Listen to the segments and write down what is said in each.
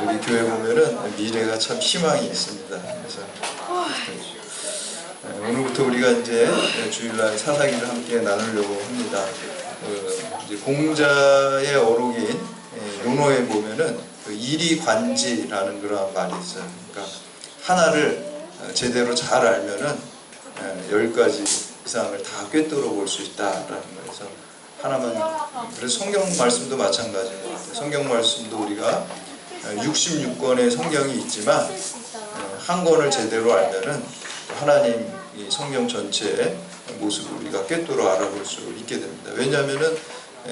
우리 교회 보면은 미래가 참 희망이 있습니다. 그래서 오늘부터 우리가 이제 주일날 사사기를 함께 나누려고 합니다. 이제 공자의 어록인 논어에 보면은 그 이리관지라는 그런 말이 있어요. 그러니까 하나를 제대로 잘 알면은 10가지 이상을 다 꿰뚫어 볼 수 있다라는 거에서 하나만. 그래서 성경 말씀도 마찬가지인 것 같아요. 성경 말씀도 우리가 66권의 성경이 있지만 한 권을 제대로 알면은 하나님 이 성경 전체의 모습을 우리가 꿰뚫어 알아볼 수 있게 됩니다. 왜냐하면은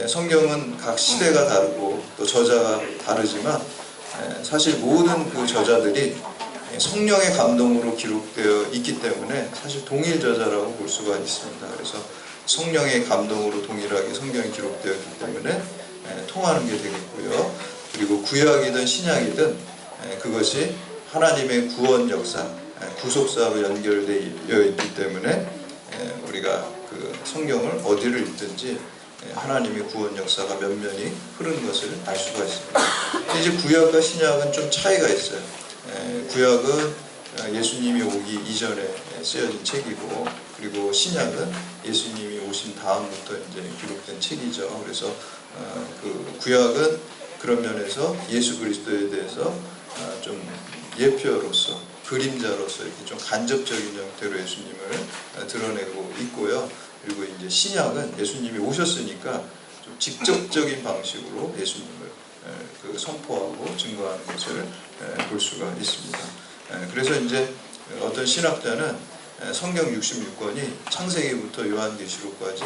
성경은 각 시대가 다르고 또 저자가 다르지만 사실 모든 그 저자들이 성령의 감동으로 기록되어 있기 때문에 사실 동일 저자라고 볼 수가 있습니다. 그래서 성령의 감동으로 동일하게 성경이 기록되었기 때문에 통하는 게 되겠고요. 그리고 구약이든 신약이든 그것이 하나님의 구원 역사, 구속사로 연결되어 있기 때문에 우리가 그 성경을 어디를 읽든지 하나님의 구원 역사가 면면히 흐르는 것을 알 수가 있습니다. 이제 구약과 신약은 좀 차이가 있어요. 구약은 예수님이 오기 이전에 쓰여진 책이고, 그리고 신약은 예수님이 오신 다음부터 이제 기록된 책이죠. 그래서 그 구약은 그런 면에서 예수 그리스도에 대해서 좀 예표로서, 그림자로서 이렇게 좀 간접적인 형태로 예수님을 드러내고 있고요. 그리고 이제 신약은 예수님이 오셨으니까 좀 직접적인 방식으로 예수님을 그 선포하고 증거하는 것을 볼 수가 있습니다. 그래서 이제 어떤 신학자는 성경 66권이 창세기부터 요한계시록까지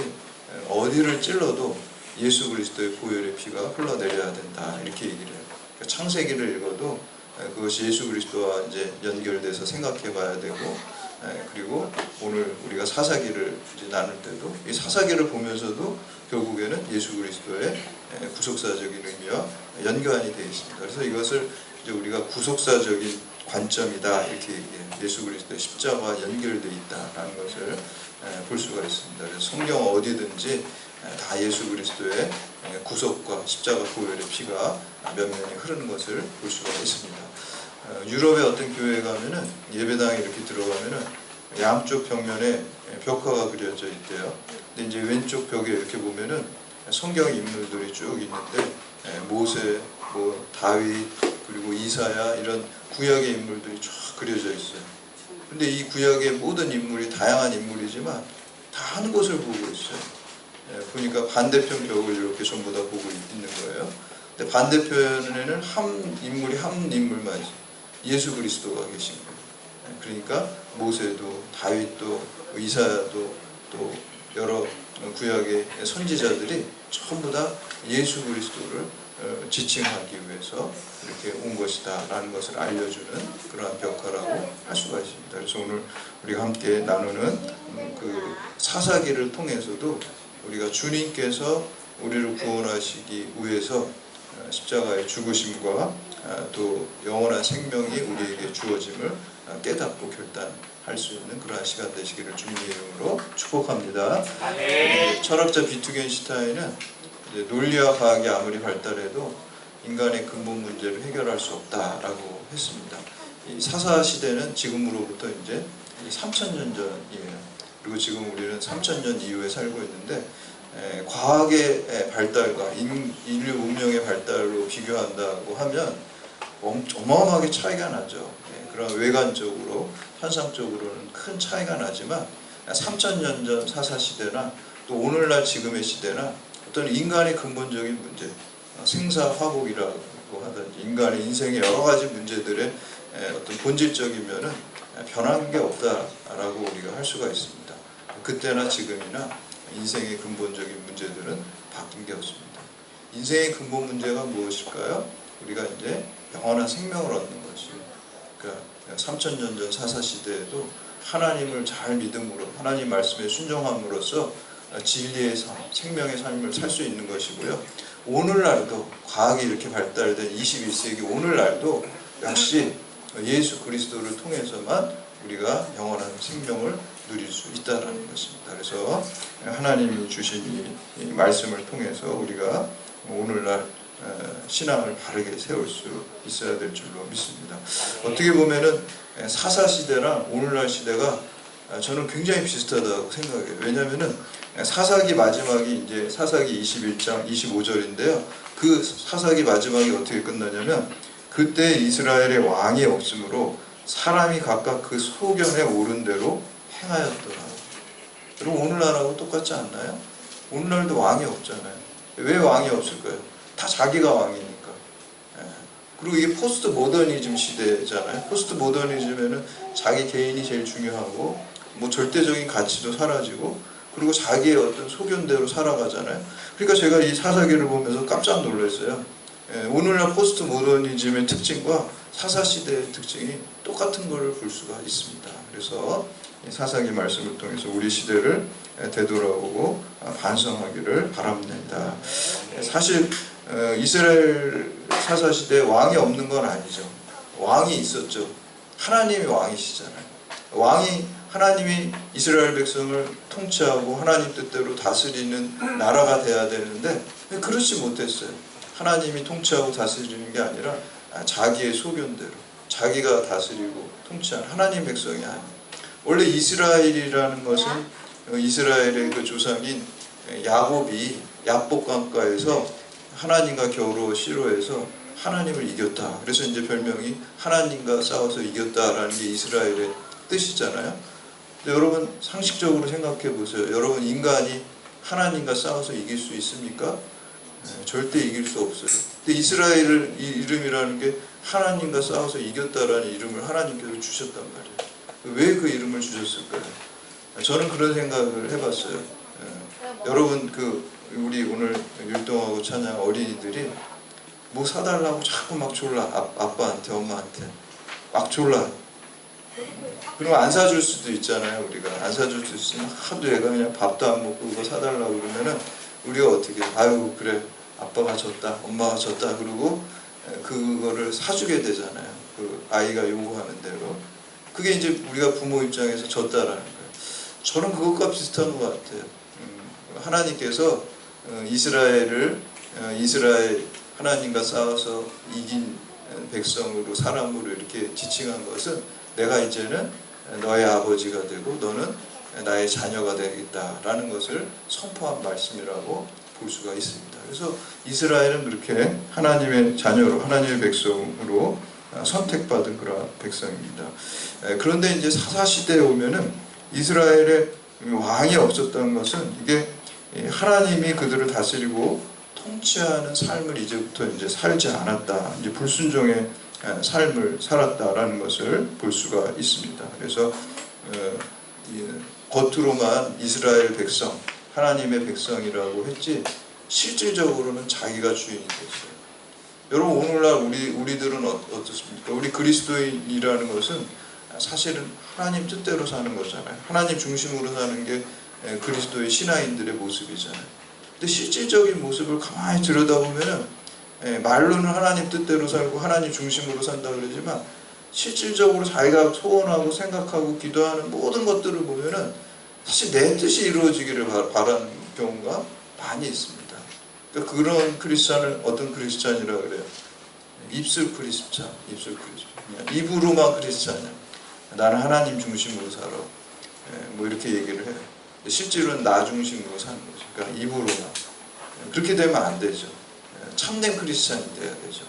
어디를 찔러도 예수 그리스도의 보혈의 피가 흘러내려야 된다, 이렇게 얘기를 해요. 그러니까 창세기를 읽어도 그것이 예수 그리스도와 이제 연결돼서 생각해 봐야 되고, 그리고 오늘 우리가 사사기를 이제 나눌 때도 이 사사기를 보면서도 결국에는 예수 그리스도의 구속사적인 의미와 연관이 되어 있습니다. 그래서 이것을 이제 우리가 구속사적인 관점이다, 이렇게 얘기해요. 예수 그리스도의 십자가와 연결되어 있다라는 것을 볼 수가 있습니다. 그래서 성경 어디든지 다 예수 그리스도의 구속과 십자가 보혈의 피가 면면히 흐르는 것을 볼 수가 있습니다. 유럽의 어떤 교회에 가면은 예배당에 이렇게 들어가면은 양쪽 벽면에 벽화가 그려져 있대요. 근데 이제 왼쪽 벽에 이렇게 보면은 성경 인물들이 쭉 있는데 모세, 뭐 다윗, 그리고 이사야, 이런 구약의 인물들이 쫙 그려져 있어요. 근데 이 구약의 모든 인물이 다양한 인물이지만 다 한 곳을 보고 있어요. 보니까 반대편 벽을 이렇게 전부 다 보고 있는 거예요. 근데 반대편에는 한 인물만 있어요. 예수 그리스도가 계신 거예요. 그러니까 모세도, 다윗도, 이사야도, 또 여러 구약의 선지자들이 전부 다 예수 그리스도를 지칭하기 위해서 이렇게 온 것이다 라는 것을 알려주는 그러한 벽화라고 할 수가 있습니다. 그래서 오늘 우리가 함께 나누는 그 사사기를 통해서도 우리가 주님께서 우리를 구원하시기 위해서 십자가의 죽으심과 또 영원한 생명이 우리에게 주어짐을 깨닫고 결단할 수 있는 그러한 시간 되시기를 주님의 이름으로 축복합니다. 철학자 비트겐슈타인은 논리와 과학이 아무리 발달해도 인간의 근본 문제를 해결할 수 없다라고 했습니다. 이 사사시대는 지금으로부터 이제 3000년 전이에요. 그리고 지금 우리는 3000년 이후에 살고 있는데 과학의 발달과 인류 문명의 발달로 비교한다고 하면 어마어마하게 차이가 나죠. 그런 외관적으로, 현상적으로는 큰 차이가 나지만 3000년 전 사사시대나 또 오늘날 지금의 시대나 어떤 인간의 근본적인 문제, 생사화복이라고 하든지 인간의 인생의 여러 가지 문제들의 어떤 본질적인 면은 변한 게 없다라고 우리가 할 수가 있습니다. 그때나 지금이나 인생의 근본적인 문제들은 바뀐 게 없습니다. 인생의 근본 문제가 무엇일까요? 우리가 이제 영원한 생명을 얻는 것이요. 그러니까 3000년 전 사사시대에도 하나님을 잘 믿음으로, 하나님 말씀에 순종함으로써 진리의 삶, 생명의 삶을 살 수 있는 것이고요. 오늘날도 과학이 이렇게 발달된 21세기 오늘날도 역시 예수 그리스도를 통해서만 우리가 영원한 생명을 누릴 수 있다는 것입니다. 그래서 하나님이 주신 이 말씀을 통해서 우리가 오늘날 신앙을 바르게 세울 수 있어야 될 줄로 믿습니다. 어떻게 보면은 사사 시대랑 오늘날 시대가 저는 굉장히 비슷하다고 생각해요. 왜냐하면은 사사기 마지막이 이제 사사기 21장 25절인데요. 그 사사기 마지막이 어떻게 끝나냐면 그때 이스라엘의 왕이 없으므로 사람이 각각 그 소견에 오른 대로 행하였더라. 여러분 오늘날하고 똑같지 않나요? 오늘날도 왕이 없잖아요. 왜 왕이 없을까요? 다 자기가 왕이니까. 그리고 이게 포스트 모더니즘 시대잖아요. 포스트 모더니즘에는 자기 개인이 제일 중요하고 뭐 절대적인 가치도 사라지고 그리고 자기의 어떤 소견대로 살아가잖아요. 그러니까 제가 이 사사기를 보면서 깜짝 놀랐어요. 오늘날 포스트 모더니즘의 특징과 사사시대의 특징이 똑같은 것을 볼 수가 있습니다. 그래서 사사기 말씀을 통해서 우리 시대를 되돌아보고 반성하기를 바랍니다. 사실 이스라엘 사사시대에 왕이 없는 건 아니죠. 왕이 있었죠. 하나님이 왕이시잖아요. 하나님이 이스라엘 백성을 통치하고 하나님 뜻대로 다스리는 나라가 돼야 되는데 그렇지 못했어요. 하나님이 통치하고 다스리는 게 아니라 자기의 소견대로 자기가 다스리고 통치한 하나님 백성이 아니에요. 원래 이스라엘이라는 것은 이스라엘의 그 조상인 야곱이 야복강가에서 하나님과 겨루어 시로에서 하나님을 이겼다. 그래서 이제 별명이 하나님과 싸워서 이겼다라는 게 이스라엘의 뜻이잖아요. 근데 여러분 상식적으로 생각해 보세요. 여러분 인간이 하나님과 싸워서 이길 수 있습니까? 절대 이길 수 없어요. 근데 이스라엘 이름이라는 게 하나님과 싸워서 이겼다라는 이름을 하나님께서 주셨단 말이에요. 왜 그 이름을 주셨을까요? 저는 그런 생각을 해봤어요. 여러분 우리 오늘 율동하고 찬양 어린이들이 뭐 사달라고 자꾸 막 졸라. 아빠한테 엄마한테 막 졸라. 그러면 안 사줄 수도 있잖아요. 우리가 안 사줄 수 있으면 하도 얘가 그냥 밥도 안 먹고 그거 사달라고 그러면은 우리가 어떻게 아유 그래 아빠가 줬다 엄마가 줬다 그러고 그거를 사주게 되잖아요. 그 아이가 요구하는 대로. 그게 이제 우리가 부모 입장에서 줬다라는 거예요. 저는 그것과 비슷한 것 같아요. 하나님께서 이스라엘 하나님과 싸워서 이긴 백성으로 사람으로 이렇게 지칭한 것은 내가 이제는 너의 아버지가 되고 너는 나의 자녀가 되겠다라는 것을 선포한 말씀이라고 볼 수가 있습니다. 그래서 이스라엘은 그렇게 하나님의 자녀로 하나님의 백성으로 선택받은 그런 백성입니다. 그런데 이제 사사시대에 오면은 이스라엘에 왕이 없었던 것은 이게 하나님이 그들을 다스리고 통치하는 삶을 이제부터 이제 살지 않았다. 이제 불순종의 삶을 살았다라는 것을 볼 수가 있습니다. 그래서 겉으로만 이스라엘 백성, 하나님의 백성이라고 했지 실질적으로는 자기가 주인이 됐어요. 여러분 오늘날 우리들은 어떻습니까? 우리 그리스도인이라는 것은 사실은 하나님 뜻대로 사는 거잖아요. 하나님 중심으로 사는 게 그리스도의 신앙인들의 모습이잖아요. 근데 실질적인 모습을 가만히 들여다보면은 말로는 하나님 뜻대로 살고 하나님 중심으로 산다 그러지만 실질적으로 자기가 소원하고 생각하고 기도하는 모든 것들을 보면은 사실 내 뜻이 이루어지기를 바라는 경우가 많이 있습니다. 그러니까 그런 크리스찬을 어떤 크리스찬이라 그래요? 입술 크리스찬. 그냥 입으로만 크리스찬이야. 나는 하나님 중심으로 살아. 뭐 이렇게 얘기를 해요. 실제로는 나 중심으로 사는 거죠. 그러니까 입으로만. 그렇게 되면 안 되죠. 참된 크리스찬이 돼야 되죠.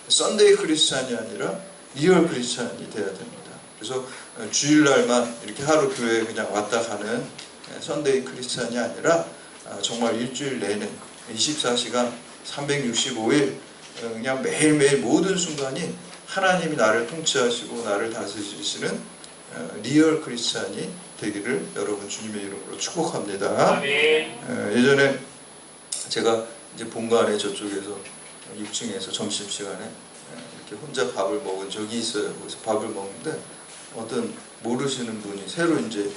썬데이 크리스찬이 아니라 리얼 크리스찬이 돼야 됩니다. 그래서 주일날만 이렇게 하루 교회에 그냥 왔다 가는 썬데이 크리스찬이 아니라 정말 일주일 내내 24시간 365일 그냥 매일매일 모든 순간이 하나님이 나를 통치하시고 나를 다스리시는 리얼 크리스찬이 되기를 여러분 주님의 이름으로 축복합니다. 예전에 제가 이제 본관에 저쪽에서 6층에서 점심시간에 이렇게 혼자 밥을 먹은 적이 있어요. 그래서 밥을 먹는데 어떤 모르시는 분이 새로 이제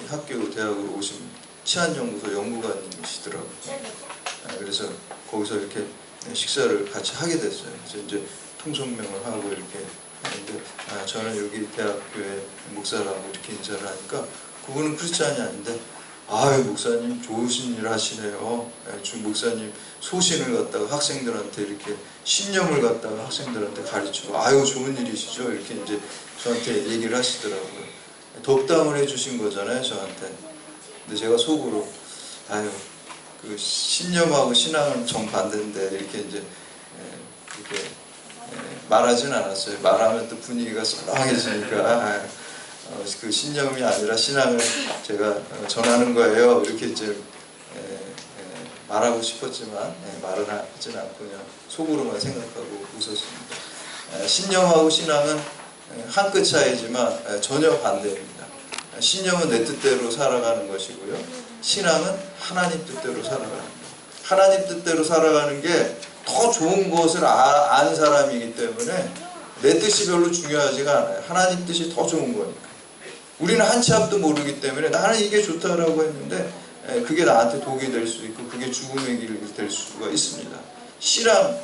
학교 대학으로 오신 치안연구소 연구관님이시더라고요. 그래서 거기서 이렇게 식사를 같이 하게 됐어요. 그래서 이제 통성명을 하고 이렇게 했는데 저는 여기 대학교의 목사라고 이렇게 인사를 하니까 그분은 크리스찬이 아닌데 아유 목사님 좋으신 일 하시네요. 주 목사님 소신을 갖다가 학생들한테 이렇게 신념을 갖다가 학생들한테 가르치고 아유 좋은 일이시죠. 이렇게 이제 저한테 얘기를 하시더라고요. 덕담을 해주신 거잖아요 저한테. 근데 제가 속으로 아유 그 신념하고 신앙은 정반대인데 이렇게 이제 이렇게 말하진 않았어요. 말하면 또 분위기가 썰렁해지니까 그 신념이 아니라 신앙을 제가 전하는 거예요. 이렇게 이제 말하고 싶었지만 말은 하진 않고 그냥 속으로만 생각하고 웃었습니다. 신념하고 신앙은 한 끗 차이지만 전혀 반대입니다. 신념은 내 뜻대로 살아가는 것이고요. 신앙은 하나님 뜻대로 살아가는 거예요. 하나님 뜻대로 살아가는 게 더 좋은 것을 아는 사람이기 때문에 내 뜻이 별로 중요하지가 않아요. 하나님 뜻이 더 좋은 거니까. 우리는 한 치 앞도 모르기 때문에 나는 이게 좋다라고 했는데 그게 나한테 독이 될 수 있고 그게 죽음의 길이 될 수가 있습니다. 신앙,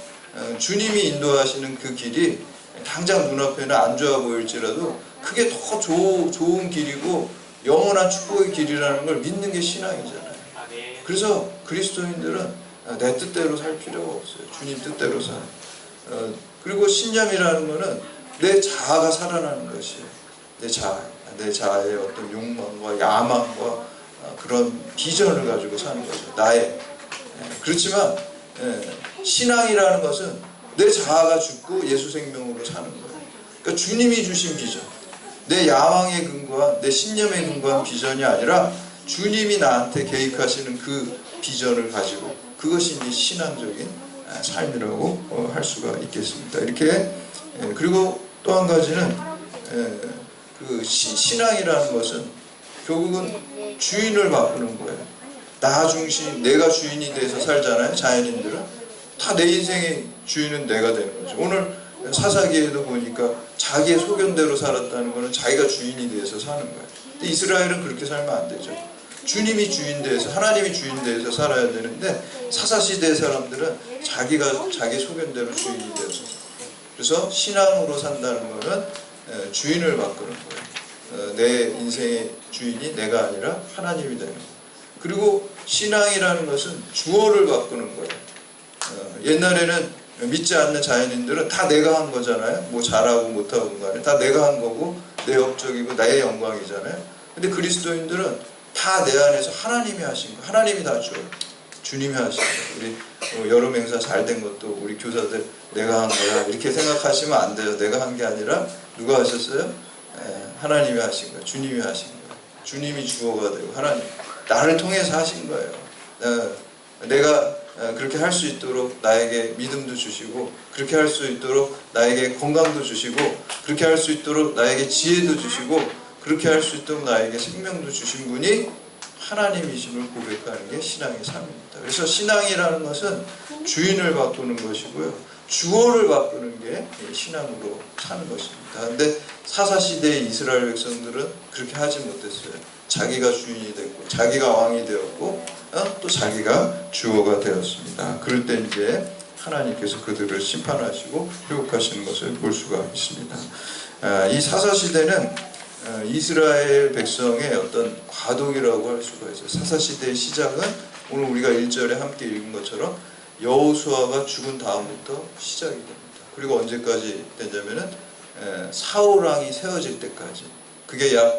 주님이 인도하시는 그 길이 당장 눈앞에는 안 좋아 보일지라도 그게 더 좋은 길이고 영원한 축복의 길이라는 걸 믿는 게 신앙이잖아요. 그래서 그리스도인들은 내 뜻대로 살 필요가 없어요. 주님 뜻대로 살. 그리고 신념이라는 거는 내 자아가 살아나는 것이에요. 내 자아의 어떤 욕망과 야망과 그런 비전을 가지고 사는 거죠. 나의. 그렇지만 신앙이라는 것은 내 자아가 죽고 예수 생명으로 사는 거예요. 그러니까 주님이 주신 비전, 내 야망에 근거한, 내 신념에 근거한 비전이 아니라 주님이 나한테 계획하시는 그 비전을 가지고 그것이 이제 신앙적인 삶이라고 할 수가 있겠습니다. 이렇게 그리고 또 한 가지는 그 신앙이라는 것은 결국은 주인을 바꾸는 거예요. 나 중심, 내가 주인이 돼서 살잖아요. 자연인들은 다 내 인생의 주인은 내가 되는 거죠. 오늘 사사기에도 보니까 자기의 소견대로 살았다는 것은 자기가 주인이 돼서 사는 거예요. 근데 이스라엘은 그렇게 살면 안 되죠. 주님이 주인 돼서, 하나님이 주인 돼서 살아야 되는데 사사시대 사람들은 자기가 자기 소견대로 주인이 되어서, 그래서 신앙으로 산다는 것은 주인을 바꾸는 거예요. 내 인생의 주인이 내가 아니라 하나님이 되는 거예요. 그리고 신앙이라는 것은 주어를 바꾸는 거예요. 옛날에는 믿지 않는 자연인들은 다 내가 한 거잖아요. 뭐 잘하고 못하고 간에 다 내가 한 거고 내 업적이고 나의 영광이잖아요. 근데 그리스도인들은 다 내 안에서 하나님이 하신 거, 하나님이 다 줘요. 주님이 하신 거. 우리 여름 행사 잘 된 것도 우리 교사들 내가 한 거야 이렇게 생각하시면 안 돼요. 내가 한 게 아니라 누가 하셨어요? 하나님이 하신 거예요. 주님이 하신 거예요. 주님이 주어가 되고 하나님 나를 통해서 하신 거예요. 내가 그렇게 할 수 있도록 나에게 믿음도 주시고, 그렇게 할 수 있도록 나에게 건강도 주시고, 그렇게 할 수 있도록 나에게 지혜도 주시고, 그렇게 할 수 있도록 나에게 생명도 주신 분이 하나님이심을 고백하는 게 신앙의 삶입니다. 그래서 신앙이라는 것은 주인을 바꾸는 것이고요, 주어를 바꾸는 게 신앙으로 사는 것입니다. 그런데 사사시대의 이스라엘 백성들은 그렇게 하지 못했어요. 자기가 주인이 됐고, 자기가 왕이 되었고, 또 자기가 주어가 되었습니다. 그럴 때 이제 하나님께서 그들을 심판하시고 회복하시는 것을 볼 수가 있습니다. 이 사사시대는 이스라엘 백성의 어떤 과도기라고 할 수가 있어요. 사사시대의 시작은 오늘 우리가 1절에 함께 읽은 것처럼 여호수아가 죽은 다음부터 시작이 됩니다. 그리고 언제까지 되냐면은 사울 왕이 세워질 때까지, 그게 약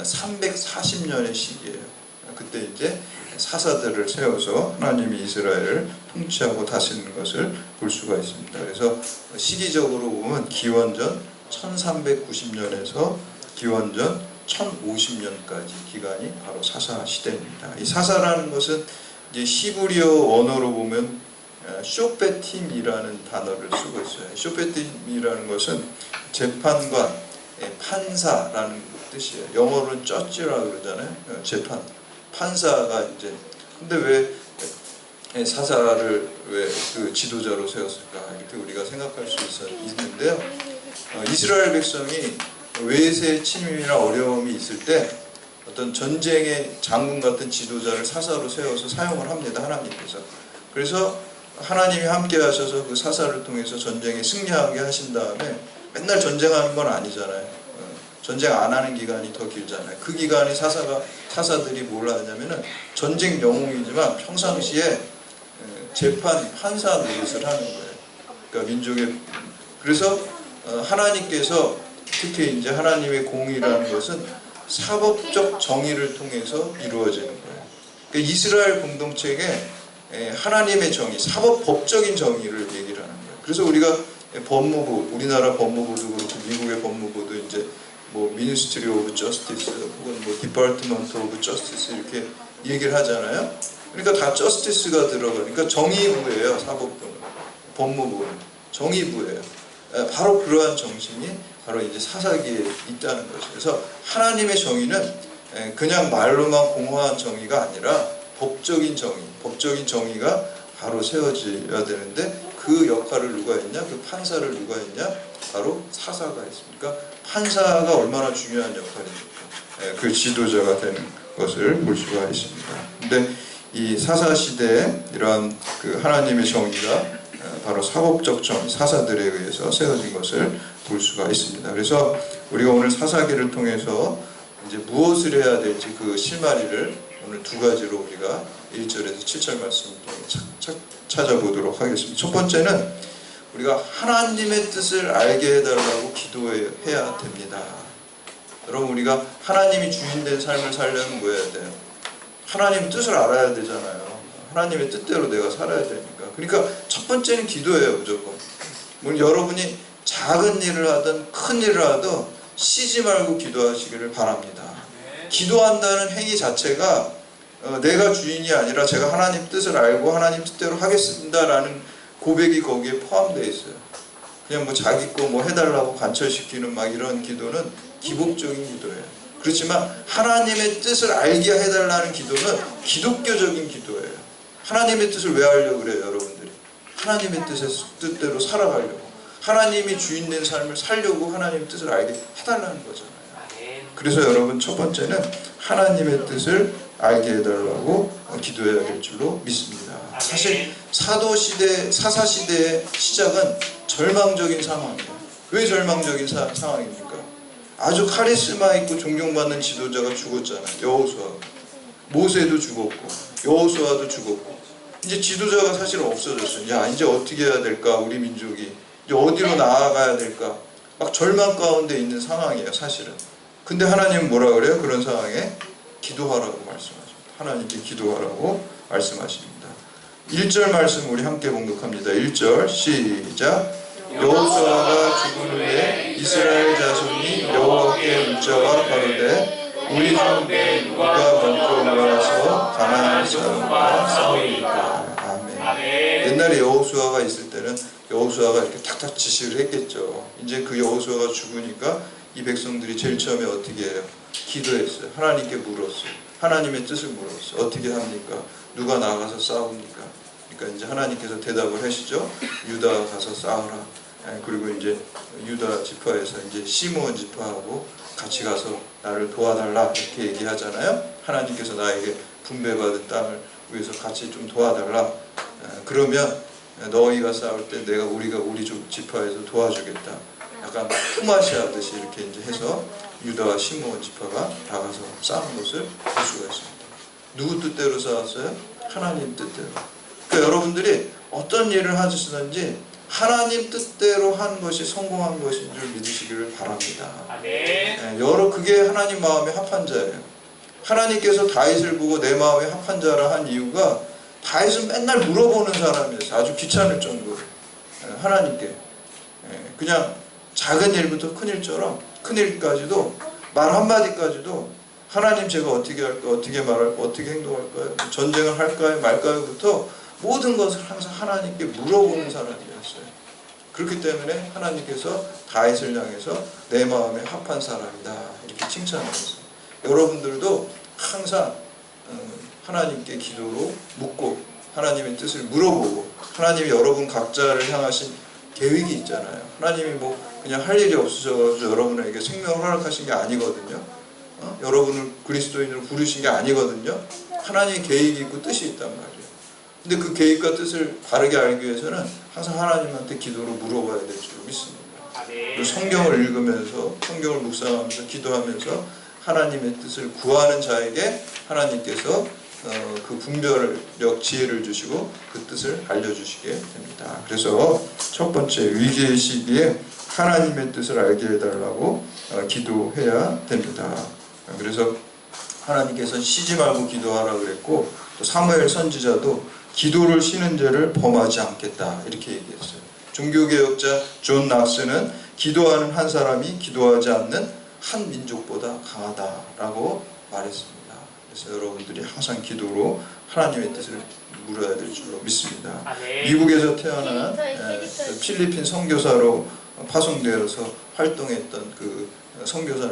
340년의 시기예요. 그때 이제 사사들을 세워서 하나님이 이스라엘을 통치하고 다스리는 것을 볼 수가 있습니다. 그래서 시기적으로 보면 기원전 1390년에서 기원전 1050년까지 기간이 바로 사사 시대입니다. 이 사사라는 것은 이제 히브리어 언어로 보면 쇼페팀이라는 단어를 쓰고 있어요. 쇼페팀이라는 것은 재판관, 판사라는 뜻이에요. 영어로는 저지라고 그러잖아요. 재판, 판사가 이제, 근데 왜 사사를 왜 그 지도자로 세웠을까 이렇게 우리가 생각할 수 있는데요. 이스라엘 백성이 외세 침입이나 어려움이 있을 때 어떤 전쟁의 장군 같은 지도자를 사사로 세워서 사용을 합니다. 하나님께서. 그래서 하나님이 함께 하셔서 그 사사를 통해서 전쟁에 승리하게 하신 다음에 맨날 전쟁하는 건 아니잖아요. 전쟁 안 하는 기간이 더 길잖아요. 그 기간에 사사들이 뭘 하냐면은 전쟁 영웅이지만 평상시에 재판 판사 노릇을 하는 거예요. 그러니까 민족의 그래서 하나님께서 특히 이제 하나님의 공의라는 것은 사법적 정의를 통해서 이루어지는 거예요. 그러니까 이스라엘 공동체에 하나님의 정의, 사법법적인 정의를 얘기를 하는 거예요. 그래서 우리가 법무부, 우리나라 법무부도 그렇고 미국의 법무부도 이제 뭐 미니스트리 오브 저스티스 혹은 뭐 디파트먼트 오브 저스티스 이렇게 얘기를 하잖아요. 그러니까 다 저스티스가 들어가니까 정의부예요. 사법부는, 법무부는 정의부예요. 바로 그러한 정신이 바로 이제 사사기에 있다는 거죠. 그래서 하나님의 정의는 그냥 말로만 공허한 정의가 아니라 법적인 정의, 법적인 정의가 바로 세워져야 되는데 그 역할을 누가 했냐? 그 판사를 누가 했냐? 바로 사사가 했습니까? 판사가 얼마나 중요한 역할입니까? 그 지도자가 되는 것을 볼 수가 있습니다. 근데 이 사사 시대에 이러한 그 하나님의 정의가 바로 사법적 정의, 사사들에 의해서 세워진 것을 볼 수가 있습니다. 그래서 우리가 오늘 사사기를 통해서 이제 무엇을 해야 될지 그 실마리를 오늘 두 가지로 우리가 1절에서 7절 말씀을 통해 찾아보도록 하겠습니다. 첫 번째는 우리가 하나님의 뜻을 알게 해달라고 기도해야 됩니다. 여러분, 우리가 하나님이 주인된 삶을 살려면 뭐 해야 돼요? 하나님 뜻을 알아야 되잖아요. 하나님의 뜻대로 내가 살아야 되니까. 그러니까 첫 번째는 기도예요, 무조건. 여러분이 작은 일을 하든 큰 일을 하든 쉬지 말고 기도하시기를 바랍니다. 기도한다는 행위 자체가 내가 주인이 아니라 제가 하나님 뜻을 알고 하나님 뜻대로 하겠습니다라는 고백이 거기에 포함되어 있어요. 그냥 뭐 자기 거 뭐 해달라고 관철시키는 막 이런 기도는 기복적인 기도예요. 그렇지만 하나님의 뜻을 알게 해달라는 기도는 기독교적인 기도예요. 하나님의 뜻을 왜 하려고 그래요, 여러분들이? 하나님의 뜻대로 살아가려고. 하나님이 주인된 삶을 살려고 하나님의 뜻을 알게 해달라는 거잖아요. 그래서 여러분, 첫 번째는 하나님의 뜻을 알게 해달라고 기도해야 될 줄로 믿습니다. 사실 사도시대, 사사시대의 시작은 절망적인 상황이에요. 왜 절망적인 상황입니까? 아주 카리스마 있고 존경받는 지도자가 죽었잖아요. 여호수아. 모세도 죽었고 여호수아도 죽었고 이제 지도자가 사실은 없어졌어요. 야, 이제 어떻게 해야 될까? 우리 민족이 이제 어디로 나아가야 될까? 막 절망 가운데 있는 상황이에요, 사실은. 근데 하나님은 뭐라 그래요? 그런 상황에 기도하라고 말씀하십니다. 하나님께 기도하라고 말씀하십니다. 1절 말씀 우리 함께 봉독합니다. 1절 시작. 여호수아가 죽은 후에 이스라엘 자손이 여호와께 묻자와 가로되 우리 가운데 누가 먼저 올라가서 가나안 사람과 싸우리까. 아멘. 옛날에 여호수아가 있을 때는 여호수아가 이렇게 탁탁 지시를 했겠죠. 이제 그 여호수아가 죽으니까 이 백성들이 제일 처음에 어떻게 해요? 기도했어요. 하나님께 물었어요. 하나님의 뜻을 물었어요. 어떻게 합니까? 누가 나가서 싸웁니까? 그러니까 이제 하나님께서 대답을 하시죠. 유다가 가서 싸우라. 그리고 이제 유다 지파에서 이제 시므온 지파하고 같이 가서 나를 도와달라 이렇게 얘기하잖아요. 하나님께서 나에게 분배받은 땅을 위해서 같이 좀 도와달라. 그러면 너희가 싸울 때 내가 우리가 우리 지파에서 도와주겠다. 약간 품앗이 하듯이 이렇게 이제 해서 유다와 시므온 지파가 다 가서 싸운 것을 볼 수가 있습니다. 누구 뜻대로 싸웠어요? 하나님 뜻대로. 그러니까 여러분들이 어떤 일을 하시든지 하나님 뜻대로 한 것이 성공한 것인 줄 믿으시기를 바랍니다. 그게 하나님 마음에 합한 자예요. 하나님께서 다윗을 보고 내 마음에 합한 자라 한 이유가 다윗은 맨날 물어보는 사람이었어요. 아주 귀찮을 정도로. 하나님께 그냥 작은 일부터 큰 일처럼 큰 일까지도 말 한마디까지도 하나님 제가 어떻게 할까, 어떻게 말할까, 어떻게 행동할까요, 전쟁을 할까요 말까요부터 모든 것을 항상 하나님께 물어보는 사람이었어요. 그렇기 때문에 하나님께서 다윗을 향해서 내 마음에 합한 사람이다 이렇게 칭찬하셨어요. 여러분들도 항상 하나님께 기도로 묻고 하나님의 뜻을 물어보고 하나님이 여러분 각자를 향하신 계획이 있잖아요. 하나님이 뭐 그냥 할 일이 없으셔서 여러분에게 생명을 허락하신 게 아니거든요. 여러분을 그리스도인으로 부르신 게 아니거든요. 하나님의 계획이 있고 뜻이 있단 말이에요. 근데 그 계획과 뜻을 바르게 알기 위해서는 항상 하나님한테 기도로 물어봐야 될 줄 믿습니다. 그 성경을 읽으면서 성경을 묵상하면서 기도하면서 하나님의 뜻을 구하는 자에게 하나님께서 그 분별력 지혜를 주시고 그 뜻을 알려주시게 됩니다. 그래서 첫 번째 위기의 시기에 하나님의 뜻을 알게 해달라고 기도해야 됩니다. 그래서 하나님께서 쉬지 말고 기도하라 그랬고 또 사무엘 선지자도 기도를 쉬는 죄를 범하지 않겠다 이렇게 얘기했어요. 종교개혁자 존 낙스는 기도하는 한 사람이 기도하지 않는 한 민족보다 강하다라고 말했습니다. 그래서 여러분들이 항상 기도로 하나님의 뜻을 물어야 될 줄로 믿습니다. 미국에서 태어난 필리핀 선교사로 파송되어서 활동했던 그 선교사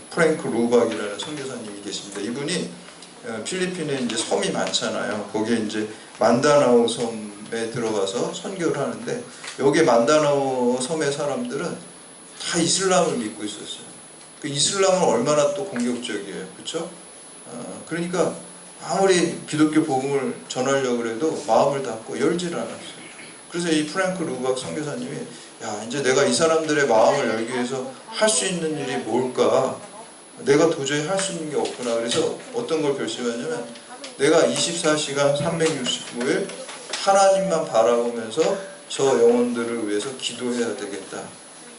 프랭크 루박이라는 선교사님이 계십니다. 이분이 필리핀에 이제 섬이 많잖아요. 거기에 이제 만다나오 섬에 들어가서 선교를 하는데 여기 만다나오 섬의 사람들은 다 이슬람을 믿고 있었어요. 그 이슬람은 얼마나 또 공격적이에요, 그렇죠? 그러니까 아무리 기독교 복음을 전하려고 해도 마음을 닫고 열질 않았어요. 그래서 이 프랭크 루박 선교사님이 야 이제 내가 이 사람들의 마음을 열기 위해서 할 수 있는 일이 뭘까? 내가 도저히 할 수 있는 게 없구나. 그래서 어떤 걸 결심하냐면 내가 24시간 365일 하나님만 바라보면서 저 영혼들을 위해서 기도해야 되겠다.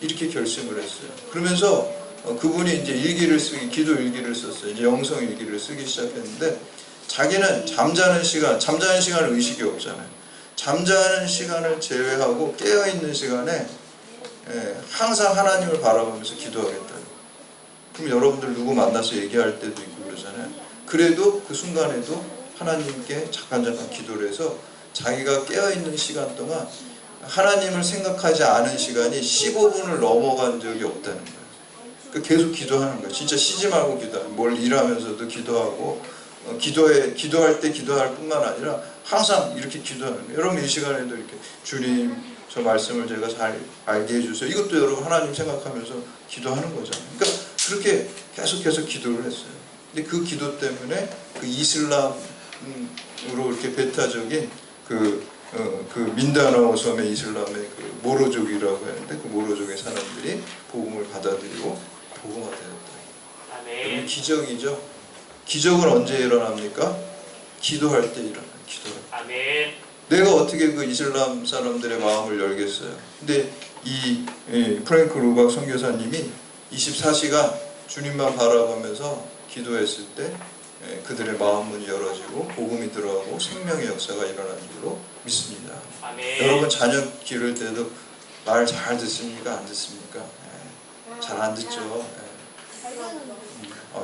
이렇게 결심을 했어요. 그러면서 그분이 이제 일기를 쓰기, 기도 일기를 썼어요. 이제 영성 일기를 쓰기 시작했는데 자기는 잠자는 시간은 의식이 없잖아요. 잠자는 시간을 제외하고 깨어있는 시간에 항상 하나님을 바라보면서 기도하겠다. 그럼 여러분들 누구 만나서 얘기할 때도 있고 그러잖아요. 그래도 그 순간에도 하나님께 잠깐 기도를 해서 자기가 깨어있는 시간 동안 하나님을 생각하지 않은 시간이 15분을 넘어간 적이 없다는 거예요. 그러니까 계속 기도하는 거예요. 진짜 쉬지 말고 기도하는, 뭘 일하면서도 기도하고 기도할 때 기도할 뿐만 아니라 항상 이렇게 기도하는 거예요. 여러분 이 시간에도 이렇게 주님 저 말씀을 제가 잘 알게 해주세요. 이것도 여러분 하나님 생각하면서 기도하는 거잖아요. 그러니까 그렇게 계속해서 기도를 했어요. 근데 그 기도 때문에 그 이슬람으로 이렇게 배타적인 그 민다나오 섬의 이슬람의 그 모로족이라고 하는데 그 모로족의 사람들이 복음을 받아들이고 복음화되었다. 그러면 기적이죠. 기적은 언제 일어납니까? 기도할 때 일어나요. 기도할 때. 아멘. 내가 어떻게 그 이슬람 사람들의 마음을 열겠어요. 근데 이 프랭크 루박 선교사님이 24시간 주님만 바라보면서 기도했을 때 그들의 마음문이 열어지고 복음이 들어가고 생명의 역사가 일어나는 줄로 믿습니다. 아멘. 여러분 자녀 기를 때도 말 잘 듣습니까? 안 듣습니까? 잘 안 듣죠.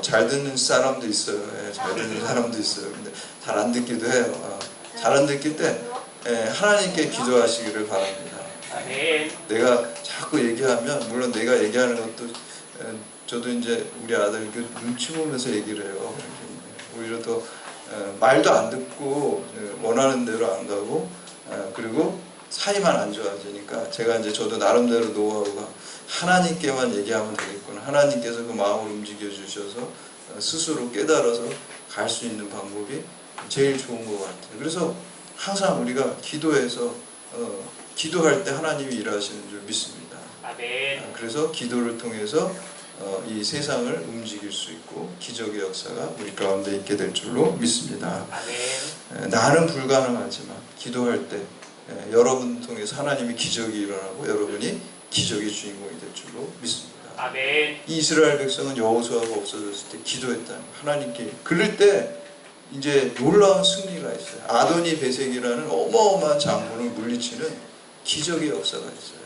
잘 듣는 사람도 있어요. 잘 듣는 사람도 있어요. 근데 잘 안 듣기도 해요. 잘 안 듣기 때 하나님께 기도하시기를 바랍니다. 아멘. 내가 자꾸 얘기하면 물론 내가 얘기하는 것도 저도 이제 우리 아들 눈치 보면서 얘기를 해요. 오히려 더 말도 안 듣고 원하는 대로 안 가고 그리고 사이만 안 좋아지니까 제가 이제 저도 나름대로 노하우가 하나님께만 얘기하면 되겠구나. 하나님께서 그 마음을 움직여 주셔서 스스로 깨달아서 갈 수 있는 방법이 제일 좋은 것 같아요. 그래서 항상 우리가 기도해서 기도할 때 하나님이 일하시는 줄 믿습니다. 아멘. 그래서 기도를 통해서 이 세상을 움직일 수 있고 기적의 역사가 우리 가운데 있게 될 줄로 믿습니다. 아멘. 나는 불가능하지만 기도할 때 여러분 통해서 하나님의 기적이 일어나고 여러분이 기적의 주인공이 될 줄로 믿습니다. 아멘. 이스라엘 백성은 여호수아가 없어졌을 때 기도했다. 하나님께 그럴 때 이제 놀라운 승리가 있어요. 아도니 베색이라는 어마어마한 장군을 물리치는 기적의 역사가 있어요.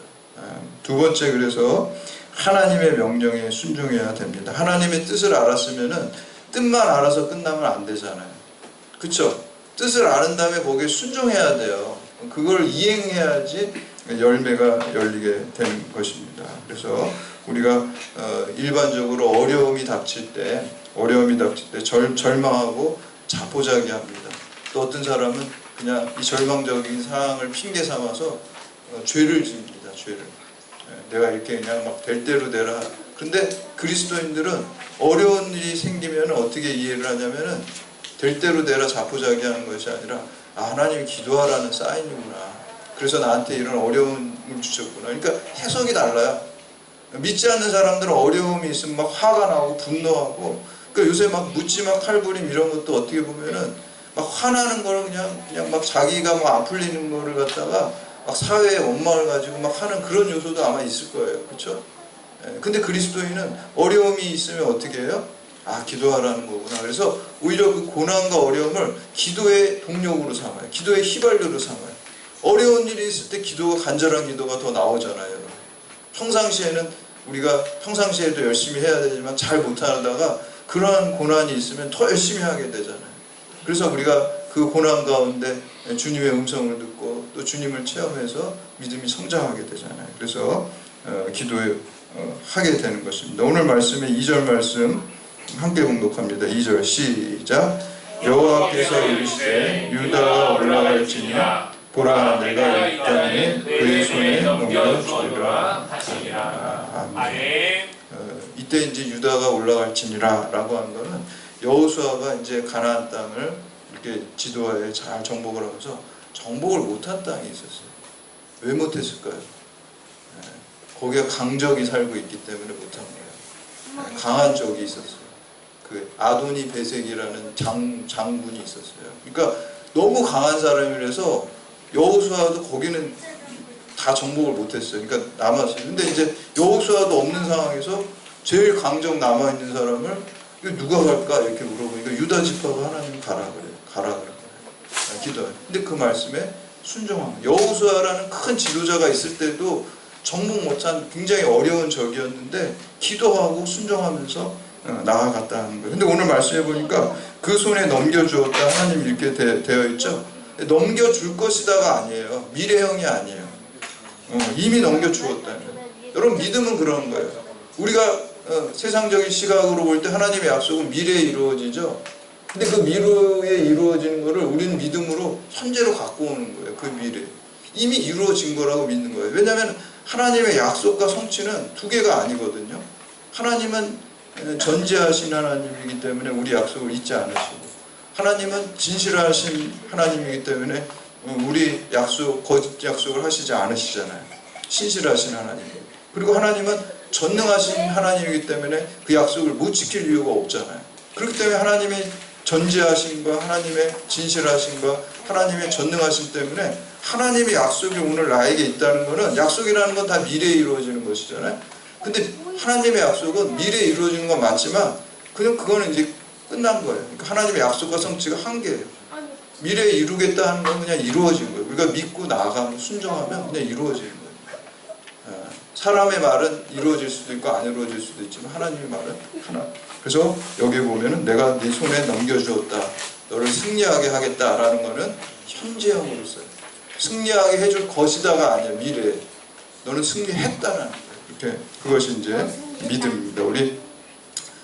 두 번째, 그래서 하나님의 명령에 순종해야 됩니다. 하나님의 뜻을 알았으면은 뜻만 알아서 끝나면 안 되잖아요. 그렇죠? 뜻을 아는 다음에 거기에 순종해야 돼요. 그걸 이행해야지 열매가 열리게 되는 것입니다. 그래서 우리가 일반적으로 어려움이 닥칠 때 절망하고 자포자기합니다. 또 어떤 사람은 그냥 이 절망적인 상황을 핑계 삼아서 죄를 지습니다. 죄를. 내가 이렇게 그냥 막 될 대로 되라. 근데 그리스도인들은 어려운 일이 생기면 어떻게 이해를 하냐면은 될 대로 되라 자포자기하는 것이 아니라 하나님이 기도하라는 사인이구나. 그래서 나한테 이런 어려운 주셨구나. 그러니까 해석이 달라요. 믿지 않는 사람들은 어려움이 있으면 막 화가 나고 분노하고, 그러니까 요새 막 묻지마 칼부림 이런 것도 어떻게 보면은 막 화나는 걸 그냥 막 자기가 막 안 풀리는 거를 갖다가 막 사회의 원망을 가지고 막 하는 그런 요소도 아마 있을 거예요. 그렇죠? 근데 그리스도인은 어려움이 있으면 어떻게 해요? 아, 기도하라는 거구나. 그래서 오히려 그 고난과 어려움을 기도의 동력으로 삼아요. 기도의 휘발유로 삼아요. 어려운 일이 있을 때 기도가, 간절한 기도가 더 나오잖아요, 여러분. 평상시에는 우리가 평상시에도 열심히 해야 되지만 잘 못하다가 그러한 고난이 있으면 더 열심히 하게 되잖아요. 그래서 우리가 그 고난 가운데 주님의 음성을 듣고 또 주님을 체험해서 믿음이 성장하게 되잖아요. 그래서 기도하게 되는 것입니다. 오늘 말씀의 2절 말씀 함께 봉독합니다. 2절 시작. 여호와께서 이르시되 유다가 올라갈지니라 보라 내가 이 땅에 그의 손에 넘겨주리라 하시니라. 아멘. 이때 이제 유다가 올라갈지니라 라고 한 거는 여호수아가 이제 가나안 땅을 이렇게 지도하에 잘 정복을 하면서 정복을 못한 땅이 있었어요. 왜 못했을까요? 거기에 강적이 살고 있기 때문에 못한 거예요. 강한 적이 있었어요. 그 아도니 베색이라는 장군이 있었어요. 그러니까 너무 강한 사람이라서 여호수아도 거기는 다 정복을 못했어요. 그러니까 남았어요. 근데 이제 여호수아도 없는 상황에서 제일 강적 남아있는 사람을 이거 누가 갈까 이렇게 물어보니까 유다 지파가 하나님 가라 그래요. 가라 그래요. 기도해요. 근데 그 말씀에 순종합니다. 여호수아라는 큰 지도자가 있을 때도 정복 못한 굉장히 어려운 적이었는데 기도하고 순종하면서 나아갔다는 거예요. 근데 오늘 말씀해 보니까 그 손에 넘겨주었다 하나님 이렇게 되어 있죠. 넘겨줄 것이다가 아니에요. 미래형이 아니에요. 이미 넘겨주었다는 거예요. 여러분 믿음은 그런 거예요. 우리가 세상적인 시각으로 볼 때 하나님의 약속은 미래에 이루어지죠. 근데 그 미래에 이루어지는 거를 우리는 믿음으로 현재로 갖고 오는 거예요. 그 미래. 이미 이루어진 거라고 믿는 거예요. 왜냐하면 하나님의 약속과 성취는 두 개가 아니거든요. 하나님은 전지하신 하나님이기 때문에 우리 약속을 잊지 않으시고, 하나님은 진실하신 하나님이기 때문에 우리 거짓 약속을 하시지 않으시잖아요. 신실하신 하나님이에요. 그리고 하나님은 전능하신 하나님이기 때문에 그 약속을 못 지킬 이유가 없잖아요. 그렇기 때문에 하나님의 전지하심과 하나님의 진실하심과 하나님의 전능하심 때문에 하나님의 약속이 오늘 나에게 있다는 것은, 약속이라는 건 다 미래에 이루어지는 것이잖아요. 근데 하나님의 약속은 미래에 이루어지는 건 맞지만 그거는 이제 끝난 거예요. 그러니까 하나님의 약속과 성취가 한계예요. 미래에 이루겠다 하는 건 그냥 이루어진 거예요. 우리가 믿고 나아가면, 순종하면 그냥 이루어지는 거예요. 사람의 말은 이루어질 수도 있고 안 이루어질 수도 있지만 하나님의 말은 하나. 그래서 여기 보면은 내가 네 손에 넘겨주었다, 너를 승리하게 하겠다라는 거는 현재형으로 써요. 승리하게 해줄 것이다가 아니야. 미래에 너는 승리했다는 거예요. 이렇게 그것이 이제 믿음입니다. 우리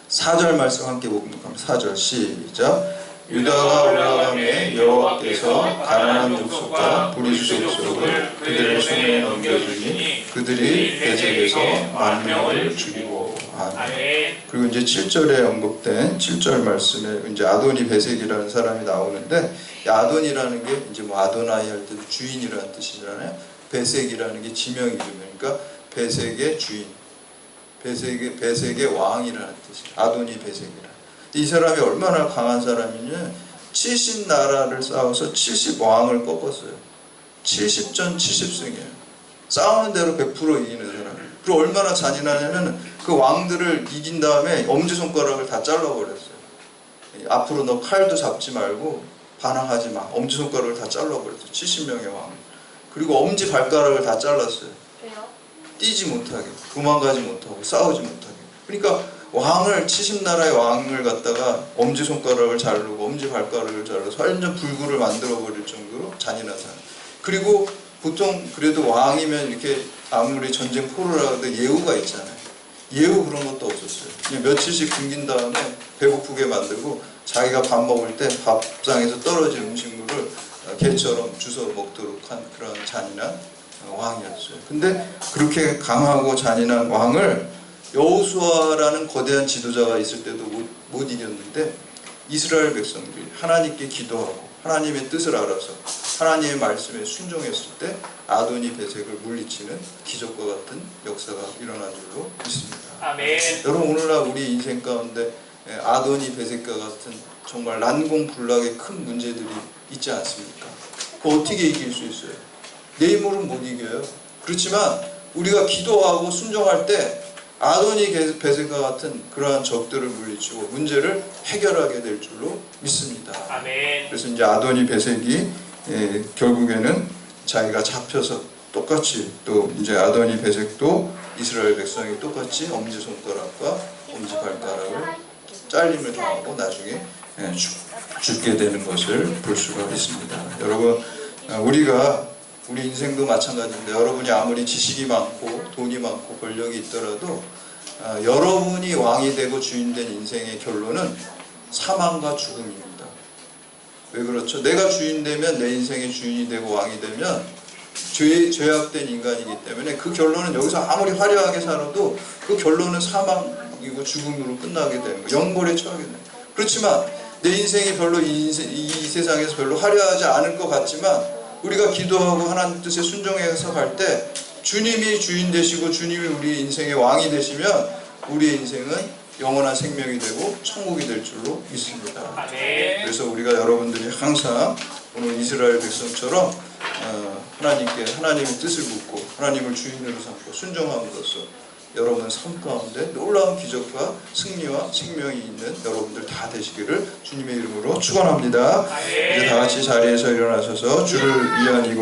4절 말씀 함께 봉독합니다. 4절 시작. 유다가 올라가매 여호와께서 가나안 족속과 브리스 족속을 그들의 손에 넘겨주니 그들이 베색에서 10,000명을 죽이고. 아멘. 그리고 이제 7절에 언급된 7절 말씀에 이제 아도니 베색이라는 사람이 나오는데, 아돈이라는 게 이제 뭐 아도나이 할 때도 주인이라는 뜻이잖아요. 베색이라는 게 지명 이름이에요. 그러니까 베색의 주인, 베색의 왕이라는 뜻이에요. 아도니 베색이라. 이 사람이 얼마나 강한 사람이냐, 70나라를 싸워서 70왕을 꺾었어요. 70전 70승이에요. 싸우는 대로 100% 이기는 사람. 그리고 얼마나 잔인하냐면 그 왕들을 이긴 다음에 엄지손가락을 다 잘라버렸어요. 앞으로 너 칼도 잡지 말고 반항하지 마. 엄지손가락을 다 잘라버렸어요. 70명의 왕. 그리고 엄지발가락을 다 잘랐어요. 왜요? 뛰지 못하게, 도망가지 못하고, 싸우지 못하게. 그러니까 왕을, 70나라의 왕을 갖다가 엄지손가락을 자르고 엄지발가락을 잘라서 완전 불구를 만들어버릴 정도로 잔인한 사람. 그리고 보통 그래도 왕이면 이렇게 아무리 전쟁 포를 하는데 예우가 있잖아요. 예우 그런 것도 없었어요. 그냥 며칠씩 굶긴 다음에 배고프게 만들고 자기가 밥 먹을 때 밥상에서 떨어진 음식물을 개처럼 주워 먹도록 한 그런 잔인한 왕이었어요. 근데 그렇게 강하고 잔인한 왕을 여호수아라는 거대한 지도자가 있을 때도 못 이겼는데, 이스라엘 백성들이 하나님께 기도하고 하나님의 뜻을 알아서 하나님의 말씀에 순종했을 때 아도니 베색을 물리치는 기적과 같은 역사가 일어난 줄로 믿습니다. 아멘. 여러분 오늘날 우리 인생 가운데 아도니 베색과 같은 정말 난공불락의 큰 문제들이 있지 않습니까? 그거 어떻게 이길 수 있어요? 내 힘으로는 못 이겨요. 그렇지만 우리가 기도하고 순종할 때 아도니 베색과 같은 그러한 적들을 물리치고 문제를 해결하게 될 줄로 믿습니다. 아멘. 그래서 이제 아도니 베색이 결국에는 자기가 잡혀서 똑같이 또 이제 아도니 베색도 이스라엘 백성이 똑같이 엄지손가락과 엄지발가락을 잘림을 당하고 나중에 죽게 되는 것을 볼 수가 있습니다. 여러분 우리 인생도 마찬가지인데 여러분이 아무리 지식이 많고 돈이 많고 권력이 있더라도 여러분이 왕이 되고 주인 된 인생의 결론은 사망과 죽음입니다. 왜 그렇죠? 내가 주인 되면 내 인생의 주인이 되고 왕이 되면 죄악된 인간이기 때문에 그 결론은 여기서 아무리 화려하게 살아도 그 결론은 사망이고 죽음으로 끝나게 되는 거예요. 영벌에 처하게 되는 거예요. 그렇지만 내 인생이 별로 이 세상에서 별로 화려하지 않을 것 같지만 우리가 기도하고 하나님 뜻에 순종해서 갈 때 주님이 주인 되시고 주님이 우리 인생의 왕이 되시면 우리의 인생은 영원한 생명이 되고 천국이 될 줄로 믿습니다. 아멘. 그래서 우리가 여러분들이 항상 오늘 이스라엘 백성처럼 하나님의 뜻을 묻고 하나님을 주인으로 삼고 순종함으로써 여러분 삶 가운데 놀라운 기적과 승리와 생명이 있는 여러분들 다 되시기를 주님의 이름으로 축원합니다. 이제 다 같이 자리에서 일어나셔서 주를 위한 이곳